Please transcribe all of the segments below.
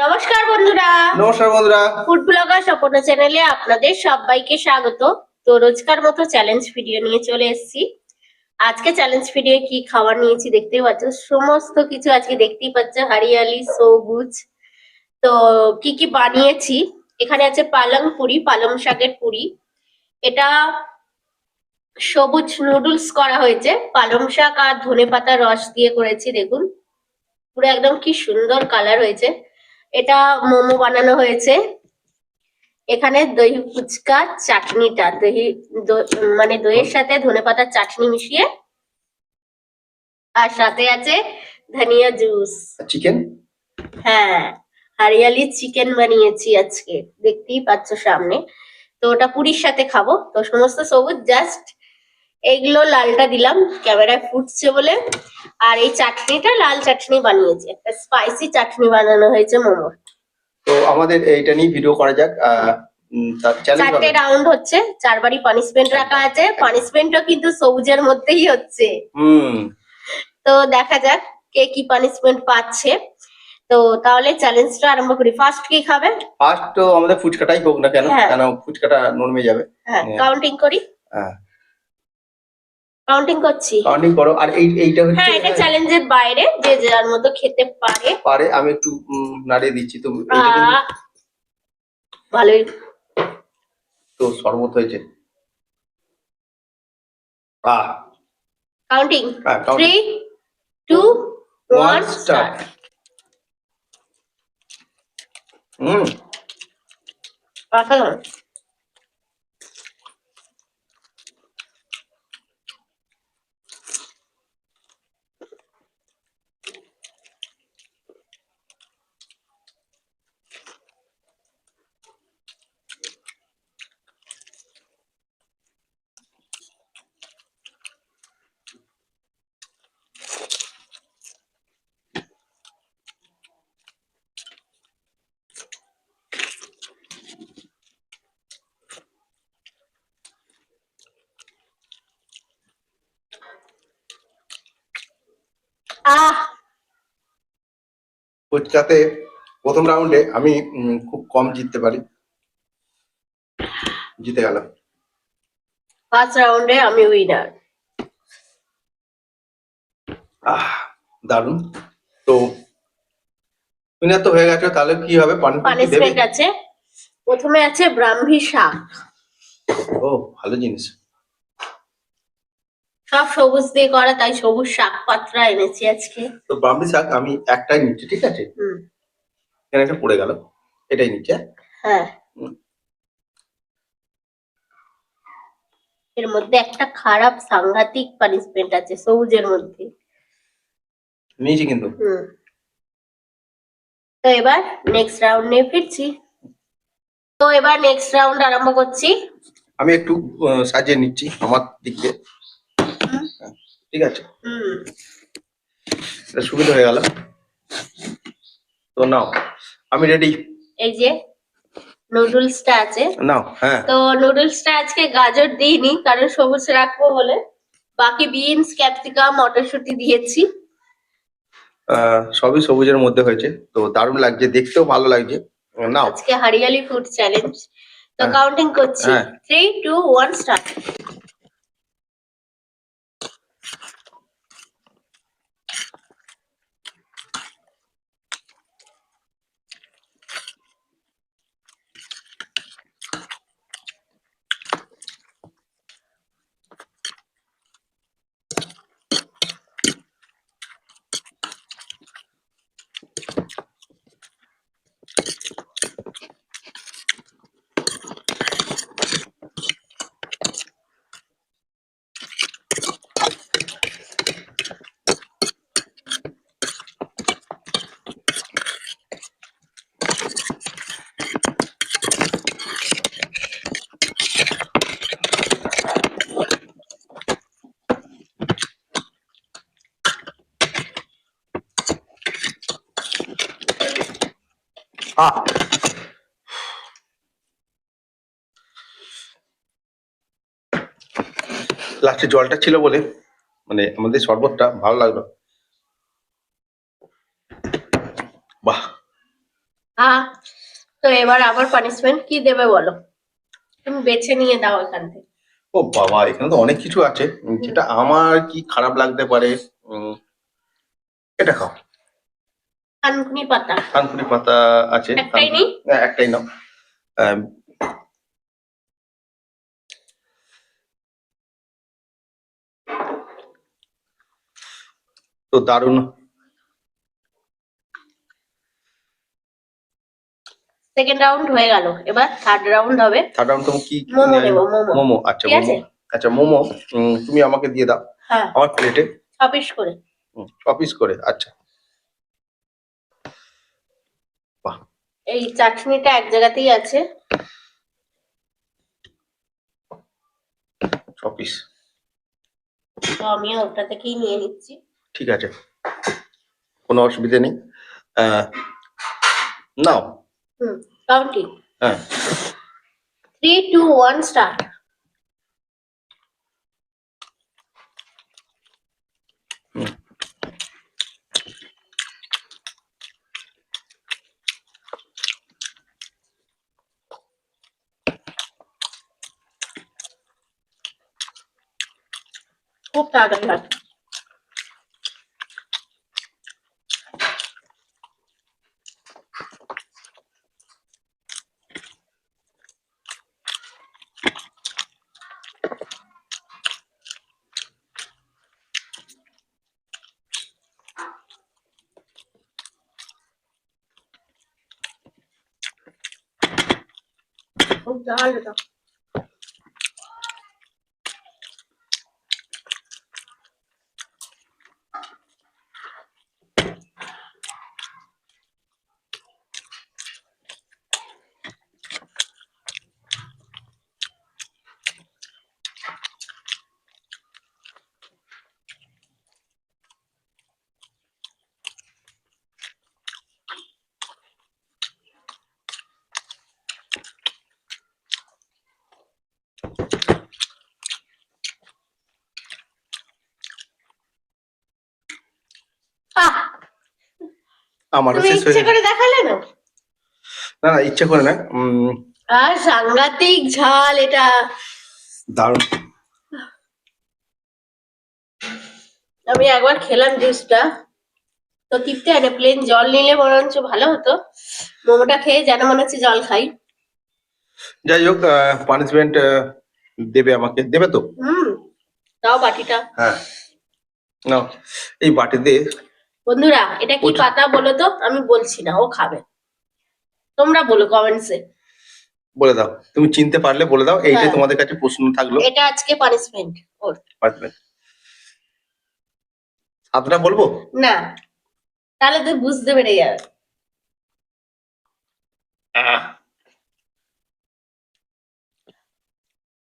নমস্কার বন্ধুরা। নমস্কার বন্ধুরা। ফুড ব্লগার স্বপন চ্যানেলে আপনাদের সবাইকে স্বাগত। তো রোজকার মতো চ্যালেঞ্জ ভিডিও নিয়ে চলে এসেছি। আজকে চ্যালেঞ্জ ভিডিও কি খাবার নিয়েছি দেখতেই পাচ্ছ, সমস্ত কিছু আজকে দেখতেই পাচ্ছ হারিয়ালি সবুজ। তো কি কি বানিয়েছি, এখানে আছে পালং পুরি, পালং শাকের পুরি। এটা সবুজ নুডলস করা হয়েছে, পালং শাক আর ধনেপাতার রস দিয়ে করেছি। দেখুন পুরো একদম কি সুন্দর কালার হয়েছে। এটা মোমো বানানো হয়েছে। এখানে দহি ফুচকা চাটনিটা মানে দইয়ের সাথে ধনেপাতার চাটনি মিশিয়ে, আর সাথে আছে ধনিয়া জুস। চিকেন, হ্যাঁ, হারিয়ালি চিকেন বানিয়েছি আজকে, দেখতেই পাচ্ছ সামনে। তো ওটা পুরীর সাথে খাবো। তো সমস্ত সবুজ জাস্ট এইগুলো লালটা দিলাম ক্যামেরায় ফুটছে বলে। আর এই চাটনিটা লাল চাটনি বানিয়েছি, একটা স্পাইসি চাটনি বানানো হয়েছে মোমোর। তো আমাদের এইটা নিয়ে ভিডিও করা যাক। চারটে রাউন্ড হচ্ছে, চারবারই পানিশমেন্ট রাখা আছে। পানিশমেন্টও কিন্তু সবুজের মধ্যেই হচ্ছে। তো দেখা যাক কে কি পানিশমেন্ট পাচ্ছে। তো তাহলে চ্যালেঞ্জটা আরম্ভ করি। ফার্স্ট কি খাবে? ফার্স্ট তো আমাদের ফুচকাটাই হোক না কেন, হ্যাঁ। কেন ফুচকাটা নরমে যাবে। হ্যাঁ, কাউন্টিং করি। হ্যাঁ, কাউন্টিং করছি। কাউন্টিং করো। আর এইটা হচ্ছে, হ্যাঁ, এটা চ্যালেঞ্জের বাইরে, যে যার মতো খেতে পারে। আমি একটু নাড়িয়ে দিচ্ছি। তো এইটা কিন্তু ভালোই তো শরবত হয়েছে। কাউন্টিং। হ্যাঁ, counting. 3 2 1 স্টার্ট। অসাধারণ। ফুচকাতে প্রথম রাউন্ডে আমি খুব কম জিততে পারি, জিতে গেলাম। ফার্স্ট রাউন্ডে আমি উইনার। দারুণ। তো উইনার তো হয়ে গেছে, তাহলে কি হবে? পানিশমেন্ট আছে। প্রথমে আছে ব্রাহ্মী শাক। ও, ভালো জিনিস। সব সবুজ দিয়ে করা, তাই সবুজ শাক পাত্রা এনেছি আজকে। তো ব্রাহ্মী শাক আমি একটাই নিচ্ছি, ঠিক আছে? এখানে একটা পড়ে গেল, এটাই নিচ্ছে। হ্যাঁ, এর মধ্যে একটা খারাপ সাংঘাতিক পানিশমেন্ট আছে সবুজের মধ্যে। নিয়েছি কিন্তু। তো এবার নেক্সট রাউন্ড নিয়ে ফিরছি। তো এবার নেক্সট রাউন্ড আরম্ভ করছি। আমি একটু সাজিয়ে নিচ্ছি আমার দিক দিয়ে, ঠিক আছে? এটা সুবিধা হয়ে গেল। তো নাও, আমি রেডি। এই যে নুডলসটা আছে, নাও। হ্যাঁ, তো নুডলসটা আজকে গাজর দিইনি, কারণ সবুজ রাখবো বলে। বাকি বিনস, ক্যাপসিকাম, মটরশুঁটি দিয়েছি। সবই সবুজের মধ্যে হয়েছে, তো দারুণ লাগছে, দেখতেও ভালো লাগছে। নাও, আজকে হারিয়ালি ফুড চ্যালেঞ্জ। তো কাউন্টিং করছি। 3 2 1 স্টার্ট। লাস্টে জলটা ছিল বলে মানে আমাদের শরবতটা ভালো লাগলো। বাহ, আহ তো এবার আবার পানিশমেন্ট কি দেবে বলো, তুমি বেছে নিয়ে দাও এখান থেকে। ও বাবা, এখানে তো অনেক কিছু আছে, যেটা আমার কি খারাপ লাগতে পারে। এটা খাও। থানকুনি পাতা। থানকুনি পাতা আছে। একটাই নেই? হ্যাঁ, একটাই নাও। আহ, তো দারুণ। সেকেন্ড রাউন্ড হয়ে গেল, এবার থার্ড রাউন্ড হবে। থার্ড রাউন্ড তুমি কি মোমো নেবো, মোমো। মোমো, আচ্ছা ঠিক আছে। মোমো। আচ্ছা মোমো, তুমি আমাকে দিয়ে দাও হ্যাঁ, আমার প্লেটে। 6 পিস করে। 6 পিস করে, আচ্ছা। বাহ। এই চাটনিটা এক জায়গাতেই আছে। 6 পিস। তো আমি ওটা থেকেই নিয়ে নিচ্ছি। ঠিক আছে, কোনো অসুবিধা নেই। আহ, নাও। কাউন্টিং। হ্যাঁ। 3 2 1 স্টার্ট। হুম, খুব তাড়াতাড়ি হয়। খুব ঝাল এটা। আহ, আমারও তুমি শেষ হয়ে ইচ্ছে গেছে। করে দেখালে না। না না, ইচ্ছে করে না। আর সাংঘাতিক ঝাল এটা। দারুণ। আমি একবার খেলাম জুসটা, তো তৃপ্তি হয় না। প্লেন জল নিলে বরঞ্চ ভালো হতো। মোমোটা খেয়ে যেন মনে হচ্ছে জল খাই। যাই হোক, পানিশমেন্ট দেবে আমাকে, দেবে তো? হুম, তাও বাটিটা। হ্যাঁ, নাও এই বাটিতে। বন্ধুরা এটা কি ওটা পাতা বলো তো, আমি বলছি না, ও খাবে। তোমরা বলো কমেন্টসে। বলে দাও, তুমি চিনতে পারলে বলে দাও, এইটাই হ্যাঁ, তোমাদের কাছে প্রশ্ন থাকলো। এটা আজকে পানিশমেন্ট ওর। পানিশমেন্ট। সাতটা বলবো? না, তাহলে তো বুঝতে পেরে যাবে। আহ,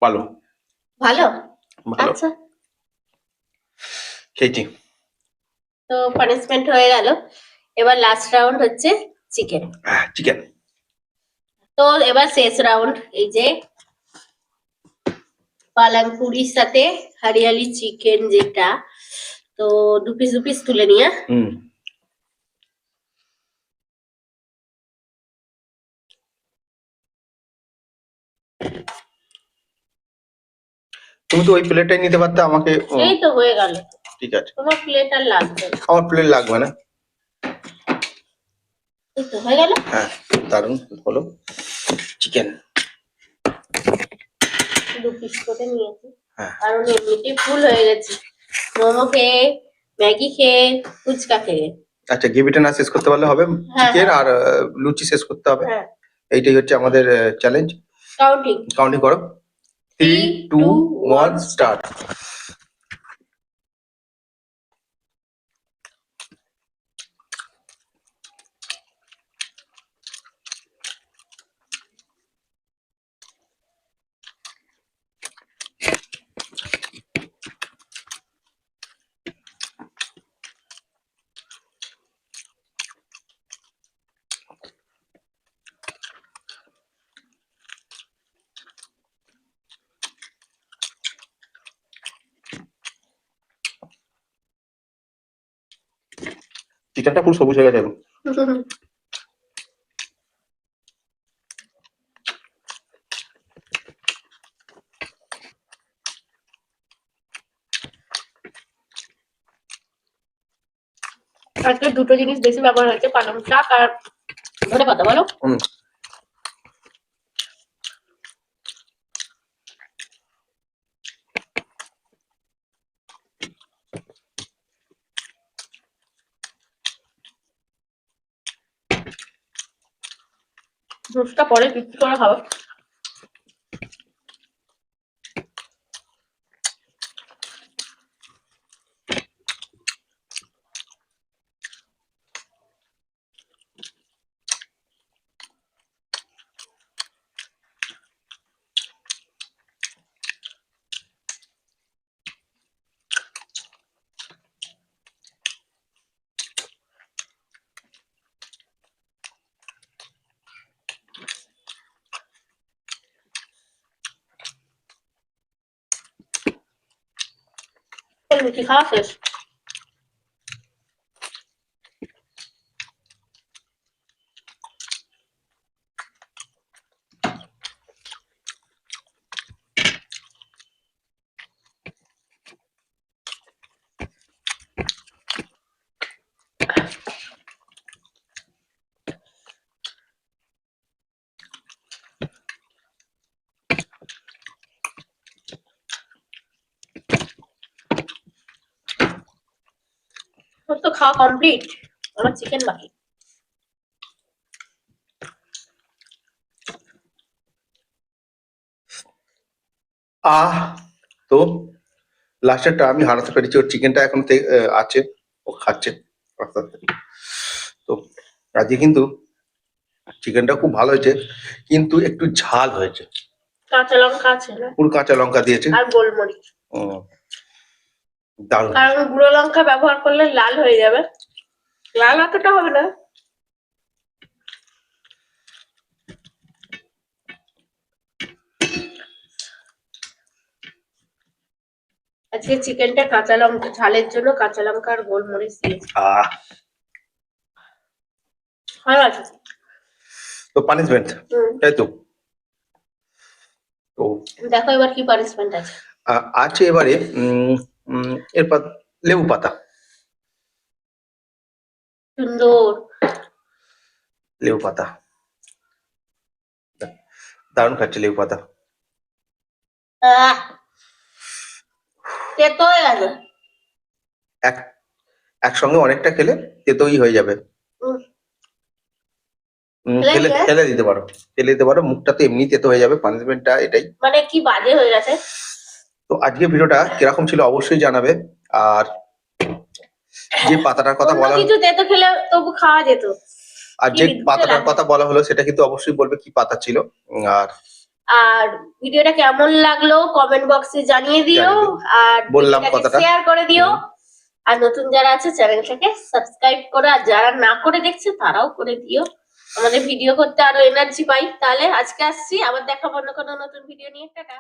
ভালো। ভালো। ভালো। আচ্ছা, খেয়েছি। তো পানিশমেন্ট হয়ে গেল। এবার লাস্ট রাউন্ড হচ্ছে চিকেন। চিকেন। তো এবার শেষ রাউন্ড, এই যে পালাং পুরির সাথে হরিয়ালি চিকেন যেটা, তো 2 পিস 2 পিস তুলে নিয়ে। হুম, তুমি তো ওই প্লেটটাই নিতে পারতে আমাকে। এই তো হয়ে গেল। ঠিক আছে, তোমার প্লেট আর লাগবে না। আমার প্লেট লাগবে না। এই তো হয়ে গেল। হ্যাঁ, দারুণ হলো চিকেন। 2 পিস করে নিয়েছি, হ্যাঁ, কারণ এমনিতেই ফুল হয়ে গেছি মোমো খেয়ে, ম্যাগি খেয়ে, ফুচকা খেয়ে। আচ্ছা, গ্রেভিটা না শেষ করতে পারলে হবে। হ্যাঁ চিকেন হ্যাঁ আর লুচি শেষ করতে হবে। হ্যাঁ। এইটাই হচ্ছে আমাদের চ্যালেঞ্জ। কাউন্টিং। কাউন্টিং করো। 3 3 2 2 1 1 স্টার্ট। চিকেনটা পুরো সবুজ হয়ে গেছে এখন। আজকে দুটো জিনিস বেশি ব্যবহার হয়েছে, পালং শাক আর ধনে পাতা। বলো হুম, জুসটা পরে বিক্রি করে খাবো। লুচি খাওয়া শেষ। তোর তো খাওয়া কমপ্লিট, আমার চিকেন বাকি। আহ তো লাস্টেরটা আমি হারাতে পেরেছি, ওর চিকেনটা এখন আছে, ও খাচ্ছে আস্তে আস্তে। তো আজকে কিন্তু চিকেনটা খুব ভালো হয়েছে, কিন্তু একটু ঝাল হয়েছে। কাঁচা লঙ্কা আছে না, পুরো কাঁচা লঙ্কা দিয়েছে। আর গোলমরিচ, উম, দারুণ। কারণ গুঁড়ো লঙ্কা ব্যবহার করলে লাল হয়ে যাবে, লাল অতটা হবে না। আজকে চিকেনটা কাঁচা লঙ্কা ঝালের জন্য কাঁচা লঙ্কা আর গোলমরিচ দিয়েছি, আহ ভালো আছে। তো পানিশমেন্ট, তাই তো। তো দেখো এবার কি পানিশমেন্ট আছে। আছে এবারে এরপর লেবু পাতা। সুন্দর। লেবু পাতা দারুণ খাচ্ছে লেবু পাতা। আহ, তেতো হয়ে গেছে। এক একসঙ্গে অনেকটা খেলে তেতোই হয়ে যাবে। উম, ফেলে লেগে? ফেলে দিতে পারো, ফেলে দিতে পারো, মুখটা তো এমনি তেতো হয়ে যাবে, পানিশমেন্টটা এটাই। মানে কি বাজে হয়ে গেছে। তো আজকে ভিডিওটা কিরকম ছিল অবশ্যই জানাবে। আর যে পাতাটার কথা অন্য বলা, কিছু তেতো খেলে তবু খাওয়া যেত। আর কি যে বিদ্যুতে পাতাটার লাগছে। কথা বলা হলো সেটা কিন্তু অবশ্যই বলবে কি পাতা ছিল। আর আর ভিডিওটা কেমন লাগলো কমেন্ট বক্সে জানিয়ে দিও, জানিয়ে দিও। আর বললাম ভিডিওটাকে কথাটা। শেয়ার করে দিও। আর নতুন যারা আছে চ্যানেলটাকে সাবস্ক্রাইব করে, আর যারা না করে দেখছে তারাও করে দিও, আমাদের ভিডিও করতে আরো এনার্জি পাই। তাহলে আজকে আসছি, আবার দেখাবো অন্য কোনো নতুন ভিডিও নিয়ে। টাটা।